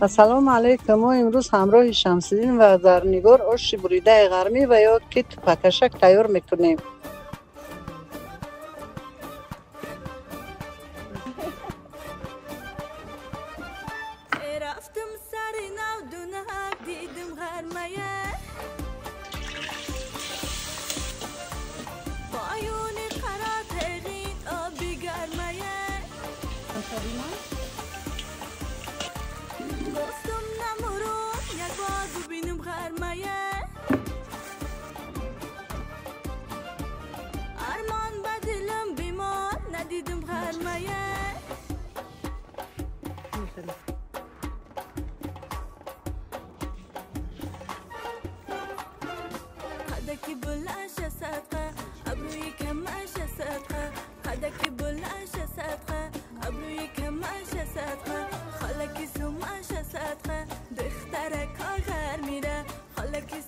السلام علیکم. ما امروز همراه شمس‌الدین و زرنگار آش بریده غرمی و یا کیت پکشک تیار میکنیم. رفتم سر نودونه دیدم غرمیه با عیون قرار تغیید آبی گرمیه گفتم نمورو یک بار ببینم غرمیه ارمان به دلم بیمار ندیدم غرمیه قدکی بلنش صدقه ابروی کمش صدقه قدکی بلنش صدقه ابروی کمش صدقه خالکی سومش صدقه دختره کار غر میره خالکی